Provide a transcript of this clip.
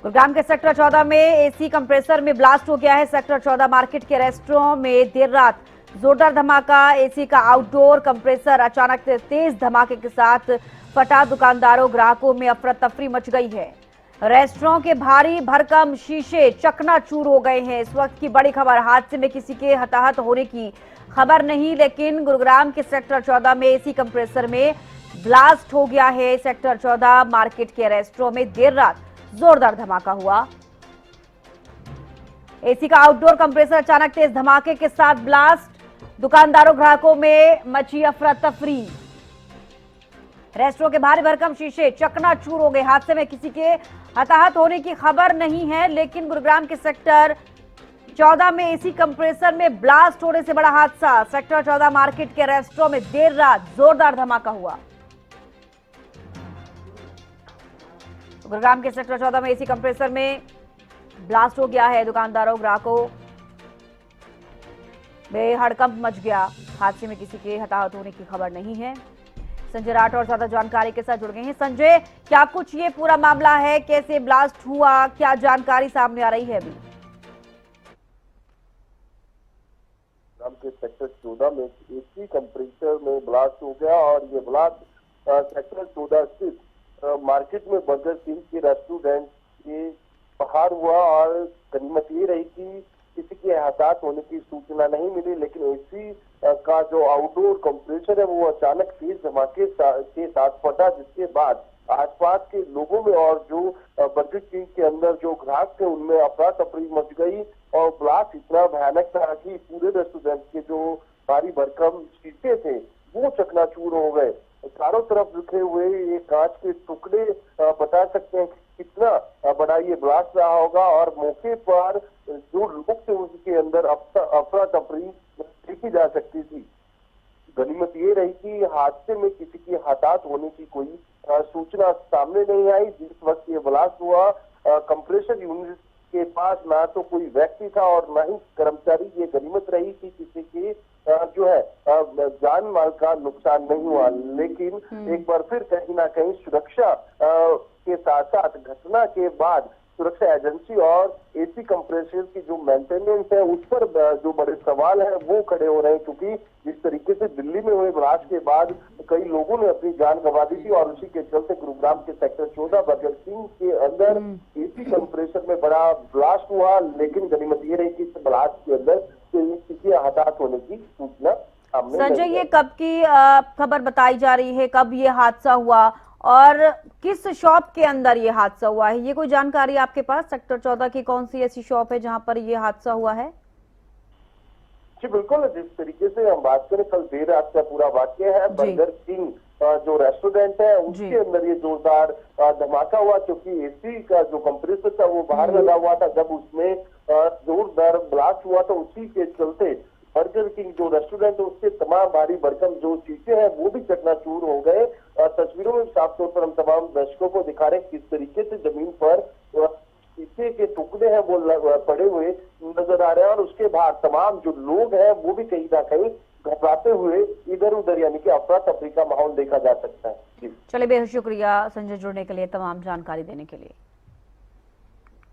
गुरुग्राम के सेक्टर 14 में AC compressor में ब्लास्ट हो गया है। सेक्टर 14 मार्केट के रेस्टोरेंट में देर रात जोरदार धमाका। एसी का आउटडोर कंप्रेसर अचानक तेज धमाके के साथ फटा। दुकानदारों ग्राहकों में अफरा तफरी मच गई है। रेस्टोरेंट के भारी भरकम शीशे चकनाचूर हो गए हैं। इस वक्त की बड़ी खबर, हादसे में किसी के हताहत होने की खबर नहीं, लेकिन गुरुग्राम के सेक्टर 14 में एसी कंप्रेसर में ब्लास्ट हो गया है। सेक्टर 14 मार्केट के रेस्टोरेंट में देर रात जोरदार धमाका हुआ। एसी का आउटडोर कंप्रेसर अचानक तेज धमाके के साथ ब्लास्ट। दुकानदारों ग्राहकों में मची अफरा तफरी। रेस्टोरेंट के भारी भरकम शीशे चकनाचूर हो गए। हादसे में किसी के हताहत होने की खबर नहीं है, लेकिन गुरुग्राम के सेक्टर 14 में एसी कंप्रेसर में ब्लास्ट होने से बड़ा हादसा। सेक्टर 14 मार्केट के रेस्टोरेंट में देर रात जोरदार धमाका हुआ। गुरुग्राम के सेक्टर 14 में एसी कंप्रेसर में ब्लास्ट हो गया है। दुकानदारों ग्राहकों में हड़कंप मच गया। हादसे में किसी के हताहत होने की खबर नहीं है। संजय राठौर ज्यादा जानकारी के साथ जुड़ गए हैं। संजय, क्या कुछ ये पूरा मामला है, कैसे ब्लास्ट हुआ, क्या जानकारी सामने आ रही है अभी? के सेक्टर 14 में एसी कंप्रेसर में ब्लास्ट हो गया और ये ब्लास्ट सेक्टर 14 स्थित मार्केट में बर्गर किंग के रेस्टोरेंट के बाहर हुआ। और गनीमत ये रही कि किसी के हताहत होने की सूचना नहीं मिली, लेकिन एसी का जो आउटडोर कंप्रेसर है वो अचानक तेज धमाके के साथ फटा, जिसके बाद आसपास के लोगों में और जो बर्गर किंग के अंदर जो ग्राहक थे उनमें अफरा तफरी मच गई। और ब्लास्ट इतना भयानक था कि पूरे रेस्टोरेंट के जो भारी भरकम शीशे थे वो चकनाचूर हो गए। चारों तरफ बिखरे हुए ये कांच के टुकड़े बता सकते हैं कि कितना बड़ा ये ब्लास्ट रहा होगा। और मौके पर जो लोग थे उनके अंदर अफरा तफरी देखी जा सकती थी। गनीमत ये रही कि हादसे में किसी की हताहत होने की कोई सूचना सामने नहीं आई। जिस वक्त ये ब्लास्ट हुआ, कंप्रेसर यूनिट के पास ना तो कोई व्यक्ति था और ना ही कर्मचारी। ये गनीमत रही कि किसी की जो है जान माल का नुकसान नहीं हुआ, लेकिन एक बार फिर कहीं ना कहीं सुरक्षा के साथ साथ घटना के बाद सुरक्षा एजेंसी और एसी कंप्रेसर की जो मेंटेनेंस है उस पर जो बड़े सवाल है वो खड़े हो रहे हैं, क्योंकि जिस तरीके से दिल्ली में हुए ब्लास्ट के बाद कई लोगों ने अपनी जान गंवा दी थी और उसी के चलते गुरुग्राम के सेक्टर 14 बर्गर किंग के अंदर एसी कंप्रेसर में बड़ा ब्लास्ट हुआ। लेकिन गनीमत ये रही कि इस ब्लास्ट के अंदर किसी हताहत होने की सूचना सामने नहीं। संजय, ये कब की खबर बताई जा रही है, कब ये हादसा हुआ और किस शॉप के अंदर ये हादसा हुआ है, ये कोई जानकारी आपके पास? सेक्टर 14 की कौन सी ऐसी शॉप है जहां पर ये हादसा हुआ है? जी बिल्कुल, जिस तरीके से हम बात करें, कल देर रात का पूरा वाक्य है। बर्गर किंग जो रेस्टोरेंट है उसके अंदर ये जोरदार धमाका हुआ, क्योंकि एसी का जो कंप्रेसर था वो बाहर लगा हुआ था। जब उसमें जोरदार ब्लास्ट हुआ तो उसी के चलते बर्गर किंग जो रेस्टोरेंट है उसके तमाम भारी भरकम जो शीशे हैं वो भी चकनाचूर हो गए। तस्वीरों में साफ तौर पर हम तमाम दर्शकों को दिखा रहे हैं किस तरीके से जमीन पर शीशे के टुकड़े हैं वो पड़े हुए नजर आ रहे हैं। और उसके बाद तमाम जो लोग हैं वो भी कहीं ना कहीं घबराते हुए इधर उधर, यानी कि अफरा तफरी का माहौल देखा जा सकता है। चलिए, बेहद शुक्रिया संजय जुड़ने के लिए, तमाम जानकारी देने के लिए।